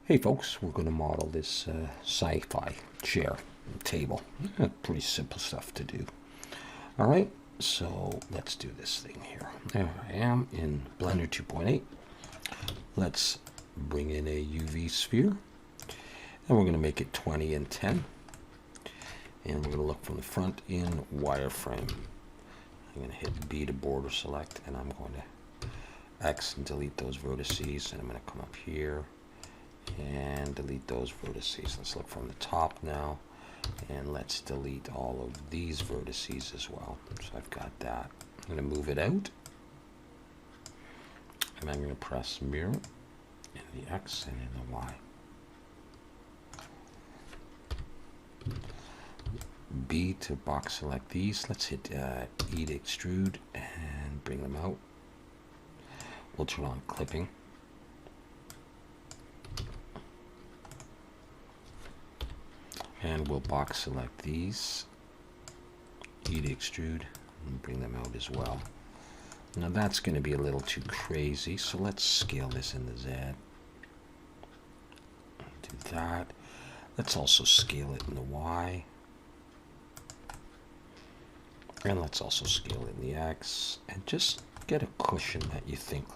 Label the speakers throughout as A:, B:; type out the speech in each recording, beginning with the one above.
A: Hey folks, we're going to model this SciFi chair table. Pretty simple stuff to do. All right, so let's do this thing here. There I am in Blender 2.8. Let's bring in a UV sphere, and we're going to make it 20 and 10. And we're going to look from the front in wireframe. I'm going to hit B to border select, and I'm going to X and delete those vertices, and I'm going to come up here and delete those vertices. Let's look from the top now, and let's delete all of these vertices as well. So I've got that. I'm going to move it out, and I'm going to press mirror in the X and in the Y. B to box select these. Let's hit E to extrude and bring them out. We'll turn on clipping. And we'll box select these, E to extrude, and bring them out as well. Now that's going to be a little too crazy, so let's scale this in the Z. Do that. Let's also scale it in the Y. And let's also scale it in the X. And just get a cushion that you think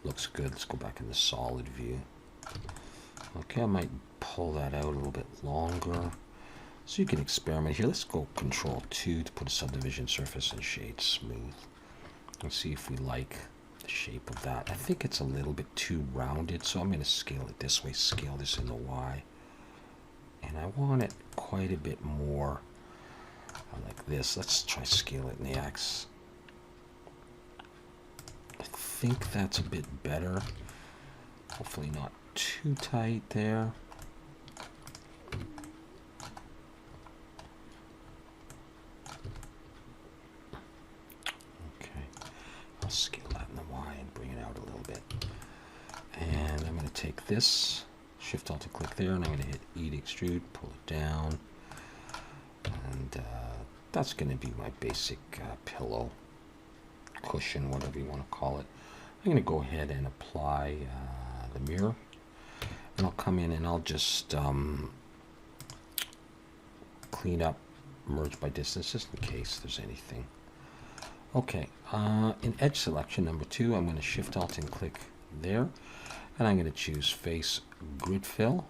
A: looks good. Let's go back in the solid view. Okay, I might pull that out a little bit longer, so you can experiment here. Let's go Control 2 to put a subdivision surface and shade smooth. Let's see if we like the shape of that. I think it's a little bit too rounded, so I'm going to scale it this way, scale this in the Y. And I want it quite a bit more like this. Let's try scale it in the X. I think that's a bit better. Hopefully not too tight there. Okay, I'll scale that in the Y and bring it out a little bit. And I'm going to take this, Shift Alt to click there, and I'm going to hit E to extrude, pull it down, and that's going to be my basic pillow, cushion, whatever you want to call it. I'm going to go ahead and apply the mirror. And I'll come in and I'll just clean up merge by distance just in case there's anything. Okay, in edge selection number 2, I'm going to Shift Alt and click there, and I'm going to choose face grid fill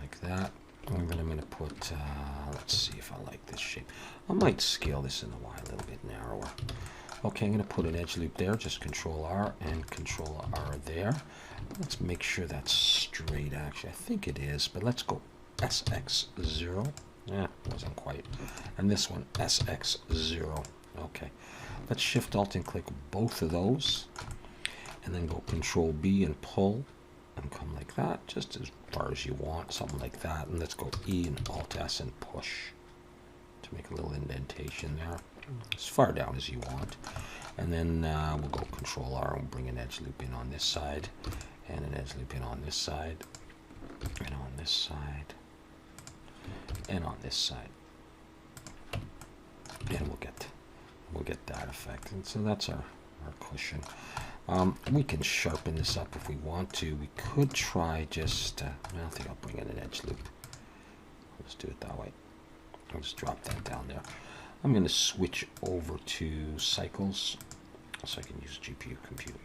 A: like that. And then I'm going to put, let's see if I like this shape. I might scale this in the Y a little bit narrower. Okay, I'm going to put an edge loop there, just Control R and Control R there. Let's make sure that's straight, actually. I think it is, but let's go SX0. Yeah, wasn't quite. And this one, SX0. Okay, let's Shift Alt and click both of those, and then go Control B and pull, and come like that, just as far as you want, something like that. And let's go E and Alt S and push to make a little indentation there, as far down as you want. And then we'll go Control R and bring an edge loop in on this side, and an edge loop in on this side, and on this side, and on this side. And we'll get that effect. And so that's our cushion. We can sharpen this up if we want to. We could try just, I don't think I'll bring in an edge loop. Let's do it that way. I'll just drop that down there. I'm going to switch over to cycles so I can use GPU compute.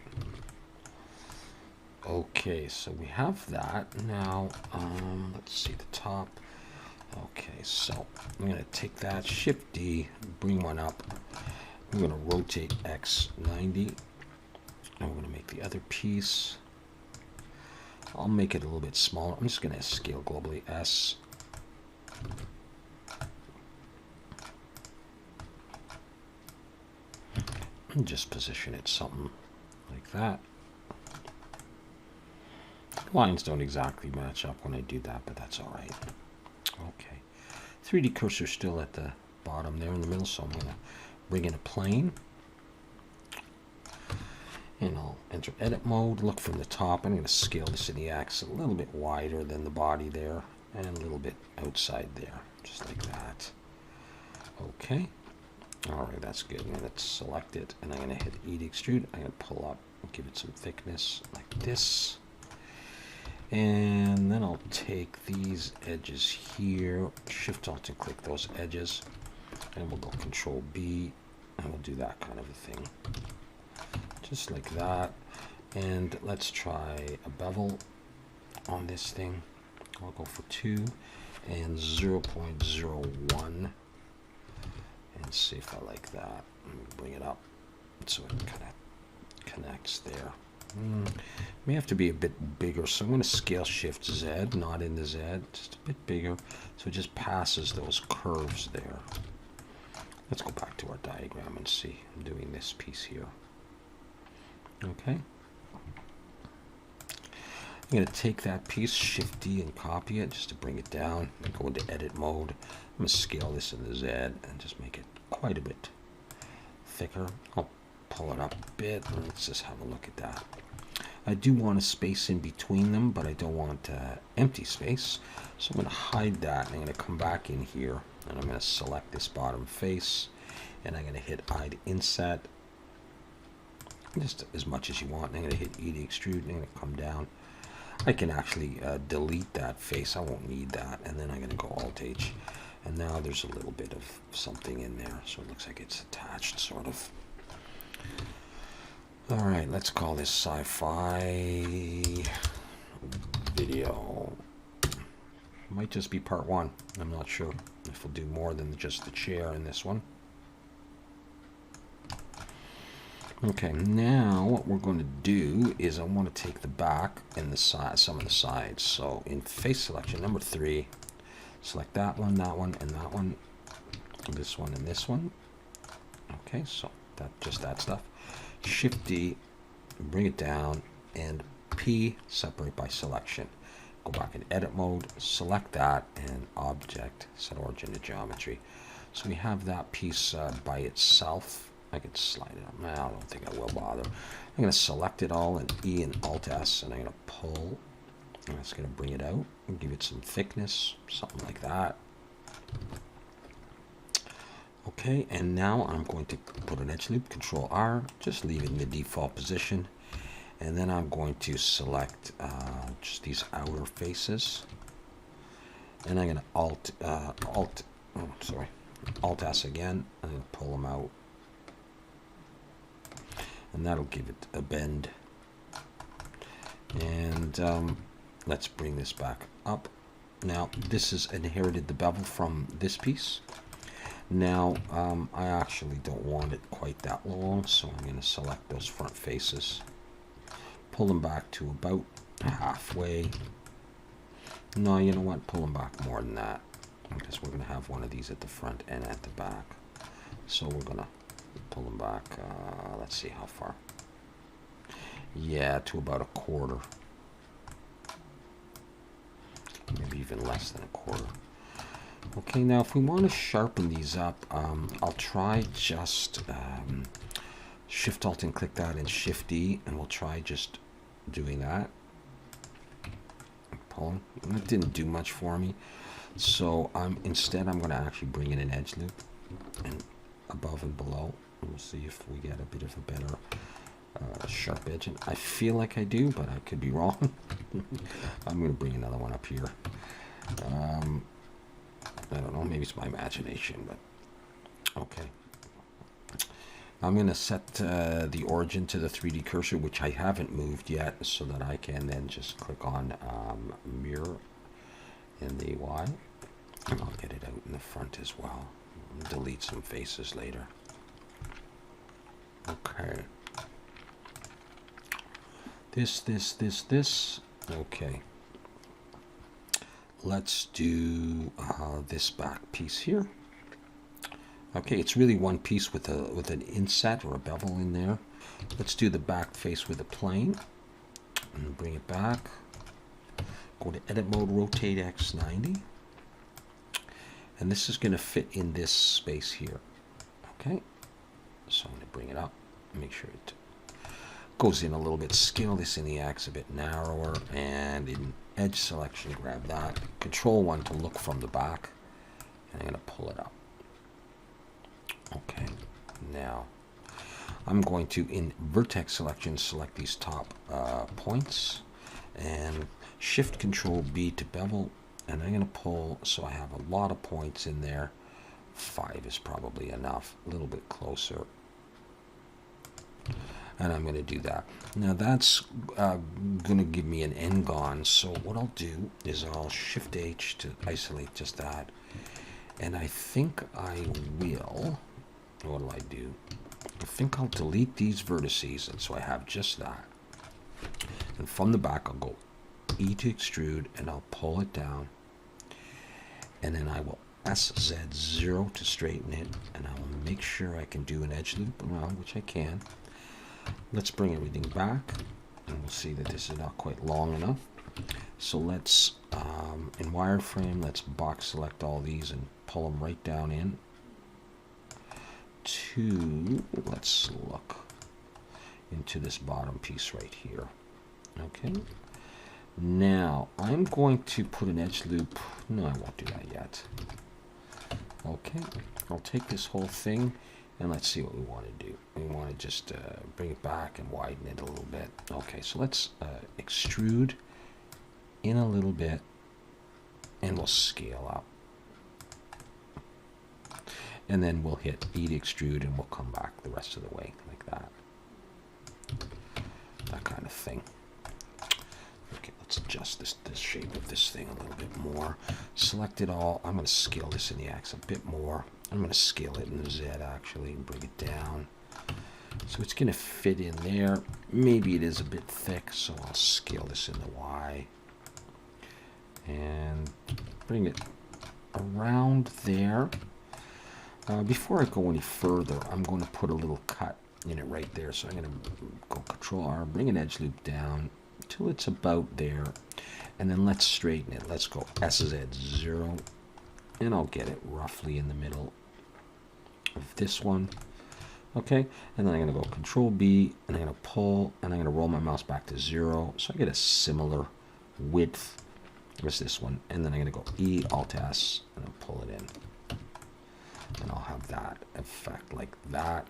A: Okay, so we have that. Now, let's see the top. Okay, so I'm going to take that, Shift D, bring one up. I'm going to rotate X 90. And we're going to make the other piece. I'll make it a little bit smaller. I'm just going to scale globally S. And just position it something like that. Lines don't exactly match up when I do that, but that's all right. Okay. 3D cursor still at the bottom there in the middle, so I'm going to bring in a plane. And I'll enter edit mode, look from the top. I'm going to scale this in the X a little bit wider than the body there, and a little bit outside there, just like that. Okay. All right, that's good. Now let's select it, and I'm going to hit E to extrude. I'm going to pull up and give it some thickness like this. And then I'll take these edges here, Shift Alt and click those edges, and we'll go Control B, and we'll do that kind of a thing. Just like that. And let's try a bevel on this thing. I'll go for 2 and 0.01 and see if I like that. Let me bring it up so it kind of connects there. May have to be a bit bigger, so I'm going to scale Shift Z, not in the Z, just a bit bigger, so it just passes those curves there. Let's go back to our diagram and see. I'm doing this piece here. Okay. I'm going to take that piece, Shift D, and copy it just to bring it down and go into edit mode. I'm going to scale this in the Z and just make it quite a bit thicker. I'll pull it up a bit and let's just have a look at that. I do want a space in between them, but I don't want empty space. So I'm going to hide that, and I'm going to come back in here, and I'm going to select this bottom face, and I'm going to hit I to inset, just as much as you want. And I'm going to hit E to extrude, and I'm going to come down. I can actually delete that face. I won't need that. And then I'm going to go Alt H. And now there's a little bit of something in there, so it looks like it's attached, sort of. All right, let's call this SciFi video. Might just be part 1. I'm not sure if we'll do more than just the chair in this one. Okay, now what we're going to do is I want to take the back and the side, some of the sides. So in face selection, number 3, select that one, and that one, this one, and this one. Okay, so that stuff. Shift D, bring it down, and P, separate by selection. Go back in edit mode, select that, and object, set origin to geometry. So we have that piece by itself. I could slide it up. No, I don't think I will bother. I'm going to select it all in E and Alt S, and I'm going to pull. I'm just going to bring it out and give it some thickness, something like that. Okay, and now I'm going to put an edge loop, Control R, just leave it in the default position. And then I'm going to select just these outer faces. And I'm going to Alt S again. I'm going to pull them out. And that'll give it a bend. And let's bring this back up. Now, this has inherited the bevel from this piece. Now, I actually don't want it quite that long, so I'm going to select those front faces, pull them back to about halfway. No, you know what? Pull them back more than that, because we're going to have one of these at the front and at the back. So we're going to pull them back, let's see how far. Yeah, to about a quarter. Maybe even less than a quarter. Okay, now if we want to sharpen these up, I'll try just Shift Alt and click that and Shift D, and we'll try just doing that. Pulling. It didn't do much for me, so instead I'm going to actually bring in an edge loop and above and below. We'll see if we get a bit of a better sharp edge. And I feel like I do, but I could be wrong. I'm going to bring another one up here. I don't know, maybe it's my imagination, but okay. I'm going to set the origin to the 3D cursor, which I haven't moved yet, so that I can then just click on mirror in the Y, and I'll get it out in the front as well. Delete some faces later. Okay. This. Okay. Let's do this back piece here. Okay, it's really one piece with an inset or a bevel in there. Let's do the back face with a plane and bring it back. Go to edit mode, rotate X 90, and this is going to fit in this space here. Okay, so I'm going to bring it up, make sure it goes in a little bit. Scale this in the X a bit narrower, and in edge selection, grab that. Control 1 to look from the back, and I'm going to pull it up. Okay, now I'm going to, in vertex selection, select these top points, and Shift Control B to bevel, and I'm going to pull so I have a lot of points in there. 5 is probably enough, a little bit closer. And I'm going to do that. Now that's going to give me an n-gon. So what I'll do is I'll Shift H to isolate just that. And I think I will, what will I do? I think I'll delete these vertices, and so I have just that. And from the back, I'll go E to extrude, and I'll pull it down. And then I will SZ0 to straighten it, and I will make sure I can do an edge loop around, which I can. Let's bring everything back, and we'll see that this is not quite long enough. So let's, in wireframe, let's box select all these and pull them right down in to, let's look into this bottom piece right here. Okay. Now, I'm going to put an edge loop. No, I won't do that yet. Okay. I'll take this whole thing, and let's see what we want to do. We want to just bring it back and widen it a little bit. Okay, so let's extrude in a little bit, and we'll scale up. And then we'll hit E to extrude, and we'll come back the rest of the way, like that. That kind of thing. Okay, let's adjust this shape of this thing a little bit more. Select it all. I'm going to scale this in the X a bit more. I'm going to scale it in the Z, actually, and bring it down. So it's going to fit in there. Maybe it is a bit thick, so I'll scale this in the Y. And bring it around there. Before I go any further, I'm going to put a little cut in it right there. So I'm going to go Control R, bring an edge loop down till it's about there. And then let's straighten it. Let's go SZ0. And I'll get it roughly in the middle of this one. Okay, and then I'm going to go Control B, and I'm going to pull, and I'm going to roll my mouse back to 0. So I get a similar width as this one. And then I'm going to go E, Alt S, and I'll pull it in. And I'll have that effect like that.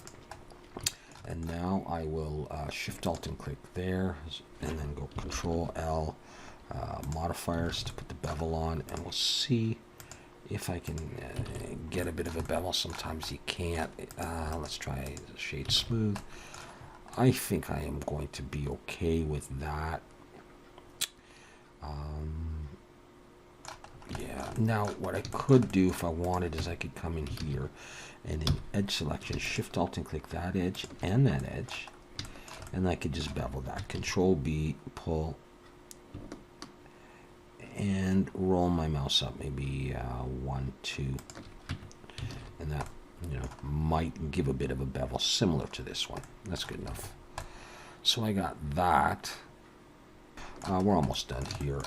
A: And now I will Shift Alt and click there, and then go Control L, modifiers to put the bevel on, and we'll see if I can get a bit of a bevel. Sometimes you can't. Let's try shade smooth. I think I am going to be okay with that. Yeah, now what I could do if I wanted is I could come in here and in edge selection, Shift Alt and click that edge and that edge, and I could just bevel that. Control B, pull, and roll my mouse up maybe 1, 2, and that, you know, might give a bit of a bevel similar to this one. That's good enough. So I got that. We're almost done here.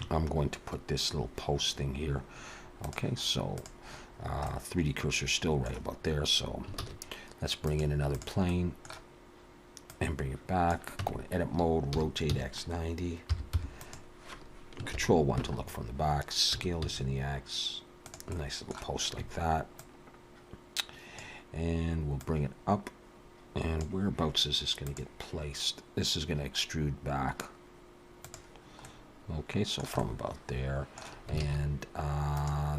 A: I'm going to put this little post thing here. Okay, so 3D cursor still right about there. So let's bring in another plane and bring it back. Go to edit mode, rotate X90. Control 1 to look from the back. Scale this in the X. A nice little post like that. And we'll bring it up. And whereabouts is this going to get placed? This is going to extrude back. Okay, so from about there, and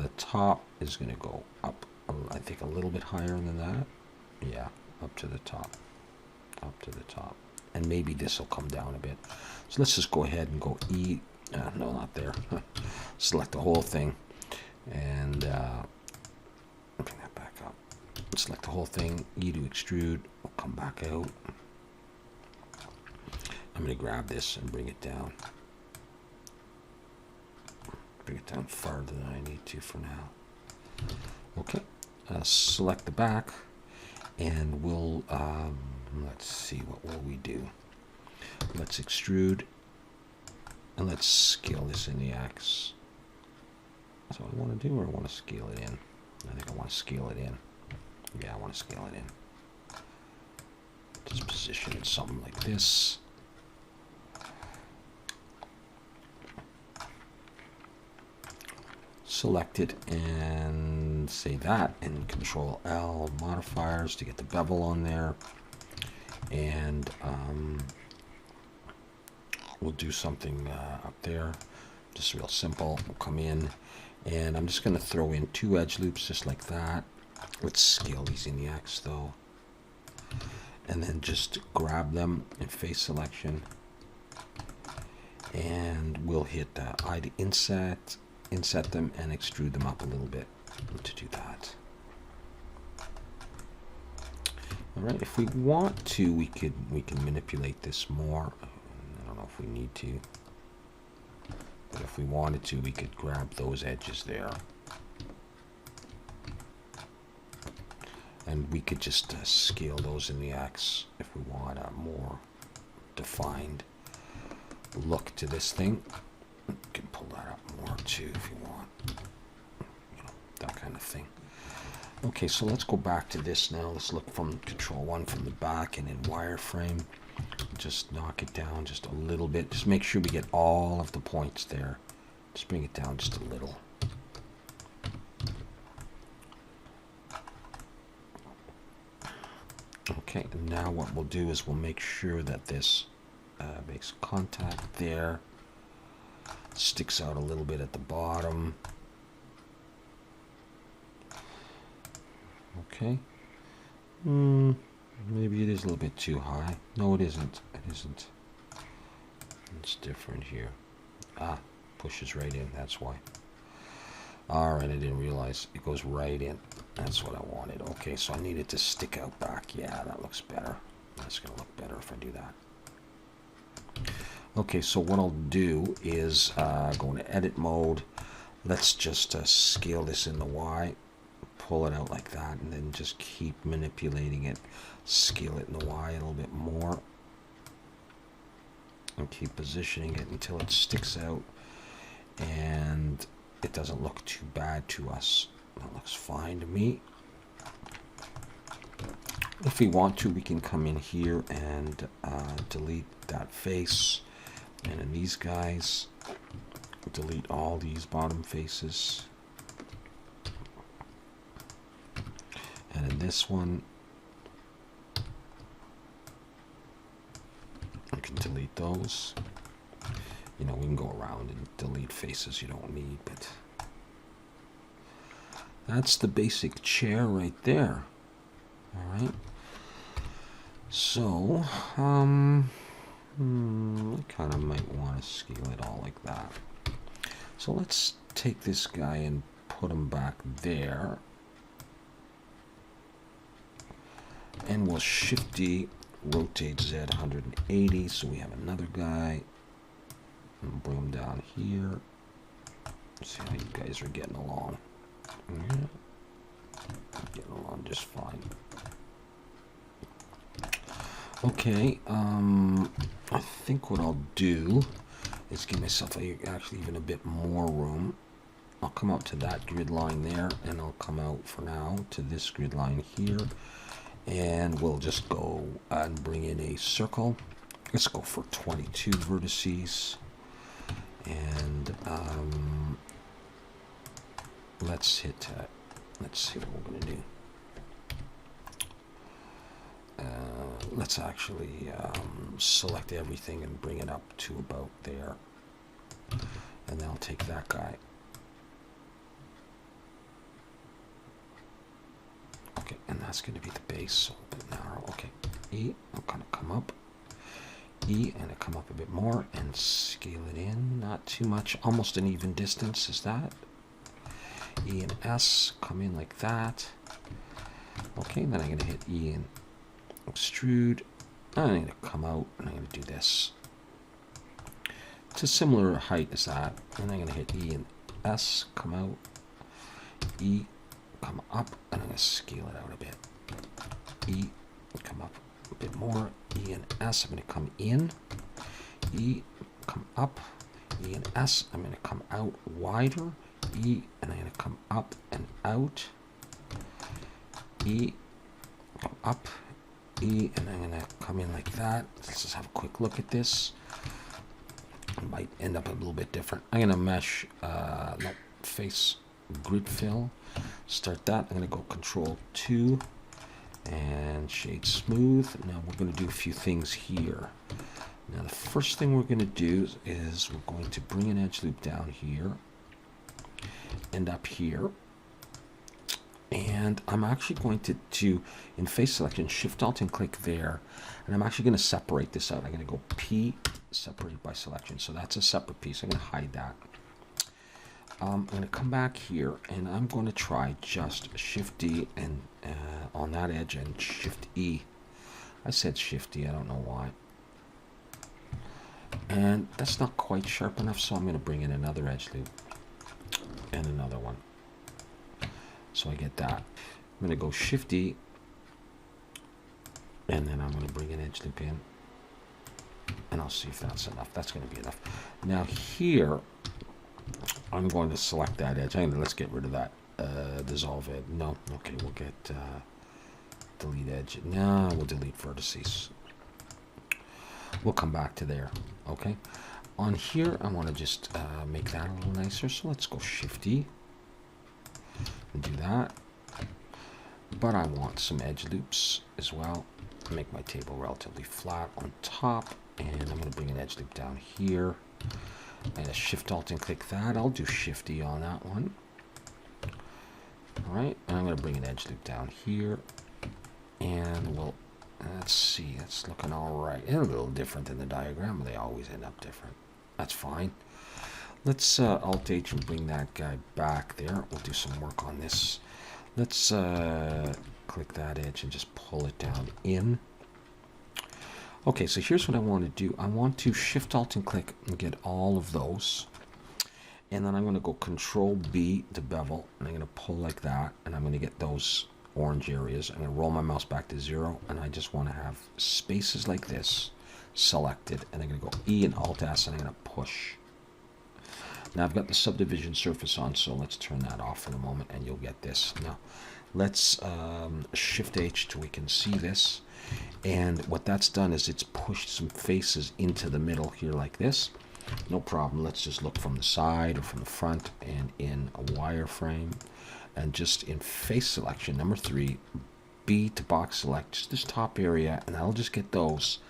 A: the top is going to go up, I think a little bit higher than that. Yeah, up to the top, and maybe this will come down a bit. So let's just go ahead and go E, no, not there. Select the whole thing, and bring that back up. Select the whole thing, E to extrude, we'll come back out. I'm going to grab this and bring it down. Bring it down farther than I need to for now. Okay, select the back, and we'll, let's see, what will we do? Let's extrude, and let's scale this in the X. That's what I want to do, or I want to scale it in? I think I want to scale it in. Yeah, I want to scale it in. Just position it something like this. Select it and say that, and Control L modifiers to get the bevel on there, and we'll do something up there, just real simple. We'll come in, and I'm just going to throw in 2 edge loops just like that. Let's scale these in the X though, and then just grab them in face selection, and we'll hit I to inset them and extrude them up a little bit to do that. All right, if we want to, we can manipulate this more. I don't know if we need to, but if we wanted to, we could grab those edges there, and we could just scale those in the X if we want a more defined look to this thing. You can pull that up more too if you want, that kind of thing. Okay, so let's go back to this now. Let's look from Control 1 from the back, and in wireframe, just knock it down just a little bit. Just make sure we get all of the points there. Just bring it down just a little. Okay, and now what we'll do is we'll make sure that this makes contact there. Sticks out a little bit at the bottom. Okay. Maybe it is a little bit too high. No, it isn't. It isn't. It's different here. Pushes right in. That's why. Alright, I didn't realize it goes right in. That's what I wanted. Okay, so I need it to stick out back. Yeah, that looks better. That's going to look better if I do that. Okay, so what I'll do is go into edit mode. Let's just scale this in the Y. Pull it out like that, and then just keep manipulating it. Scale it in the Y a little bit more. And keep positioning it until it sticks out. And it doesn't look too bad to us. That looks fine to me. If we want to, we can come in here and delete that face. And in these guys, delete all these bottom faces. And in this one, you can delete those. You know, we can go around and delete faces you don't need, but that's the basic chair right there. All right. So, I kind of might want to scale it all like that. So let's take this guy and put him back there. And we'll Shift D, rotate Z 180, so we have another guy. And bring him down here. See how you guys are getting along. Yeah. Getting along just fine. Okay, I think what I'll do is give myself actually even a bit more room. I'll come out to that grid line there, and I'll come out for now to this grid line here. And we'll just go and bring in a circle. Let's go for 22 vertices. And let's see what we're going to do. Let's actually select everything and bring it up to about there. And then I'll take that guy. Okay, and that's going to be the base, so a bit narrow. Okay, E, I'll kind of come up. E, and I come up a bit more and scale it in. Not too much, almost an even distance is that. E and S, come in like that. Okay, then I'm going to hit E and extrude. I'm going to come out and I'm going to do this. It's a similar height as that. And I'm going to hit E and S, come out. E, come up, and I'm going to scale it out a bit. E, come up a bit more. E and S, I'm going to come in. E, come up. E and S, I'm going to come out wider. E, and I'm going to come up and out. E, come up. E, and I'm going to come in like that. Let's just have a quick look at this. It might end up a little bit different. I'm going to mesh, face grid fill. Start that. I'm going to go Control 2 and shade smooth. Now we're going to do a few things here. Now the first thing we're going to do is we're going to bring an edge loop down here and up here. And I'm actually going to in face selection, Shift Alt and click there. And I'm actually going to separate this out. I'm going to go P, separate by selection. So that's a separate piece. I'm going to hide that. I'm going to come back here and I'm going to try just Shift D and on that edge and Shift E. I said Shift D, I don't know why. And that's not quite sharp enough, so I'm going to bring in another edge loop and another one. So I get that. I'm going to go Shift D and then I'm going to bring an edge loop in and I'll see if that's enough. That's going to be enough. Now here I'm going to select that edge. Let's get rid of that dissolve edge. No, okay, we'll get delete edge. No, we'll delete vertices. We'll come back to there. Okay, on here I want to just make that a little nicer, so let's go Shift E and do that. But I want some edge loops as well. Make my table relatively flat on top, and I'm going to bring an edge loop down here and a Shift Alt and click that. I'll do Shift E on that one. All right, and I'm going to bring an edge loop down here, and we'll let's see, it's looking all right. It's a little different than the diagram, but they always end up different. That's fine. Let's Alt H and bring that guy back there. We'll do some work on this. Let's click that edge and just pull it down in. Okay, so here's what I want to do. I want to Shift Alt and click and get all of those. And then I'm going to go Control B to bevel, and I'm going to pull like that, and I'm going to get those orange areas. I'm going to roll my mouse back to 0, and I just want to have spaces like this selected, and I'm going to go E and Alt S, and I'm going to push. Now I've got the subdivision surface on, so let's turn that off for the moment, and you'll get this. Now let's Shift H so we can see this, and what that's done is it's pushed some faces into the middle here like this. No problem. Let's just look from the side or from the front and in a wireframe. And just in face selection, number 3, B to box select, just this top area, and I'll just get those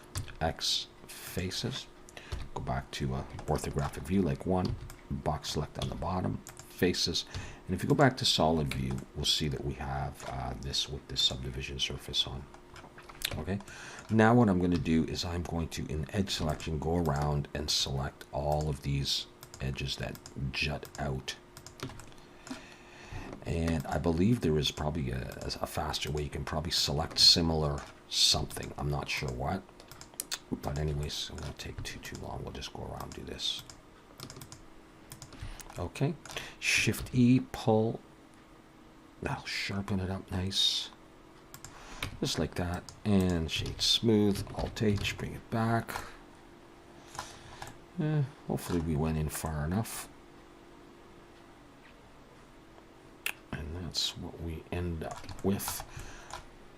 A: X faces. Go back to a orthographic view like 1, box select on the bottom, faces. And if you go back to solid view, we'll see that we have this with this subdivision surface on. Okay, now what I'm going to do is I'm going to, in edge selection, go around and select all of these edges that jut out. And I believe there is probably a faster way. You can probably select similar something. I'm not sure what. But anyways, it won't take too long. We'll just go around and do this. Okay. Shift E, pull. That'll sharpen it up nice. Just like that. And shade smooth. Alt H, bring it back. Hopefully we went in far enough. And that's what we end up with.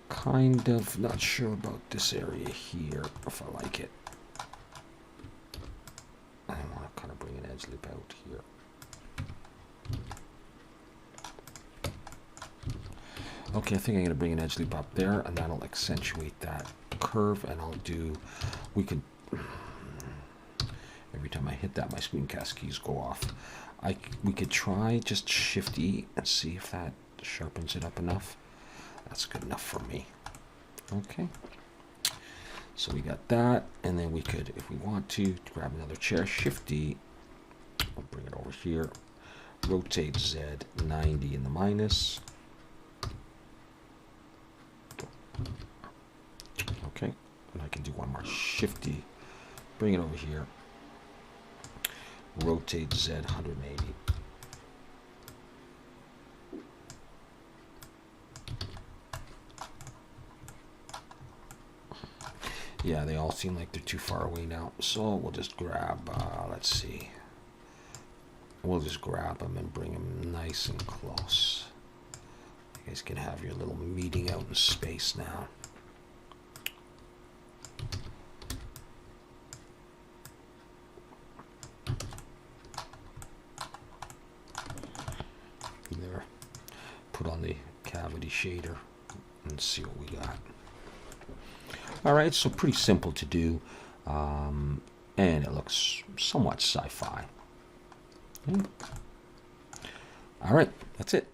A: Kind of not sure about this area here, if I like it. I want to kind of bring an edge loop out here. Okay, I think I'm going to bring an edge loop up there, and that'll accentuate that curve, and I'll do, we could, every time I hit that, my screencast keys go off. We could try just Shift E and see if that sharpens it up enough. That's good enough for me. Okay. So we got that, and then we could, if we want to grab another chair, Shift D, we'll bring it over here, rotate Z 90 in the minus. Okay, and I can do one more, Shift D, bring it over here, rotate Z 180. Yeah, they all seem like they're too far away now, so we'll just grab, let's see, we'll just grab them and bring them nice and close. You guys can have your little meeting out in space now. There, put on the cavity shader and see what we got. All right, so pretty simple to do. And it looks somewhat sci-fi. All right, that's it.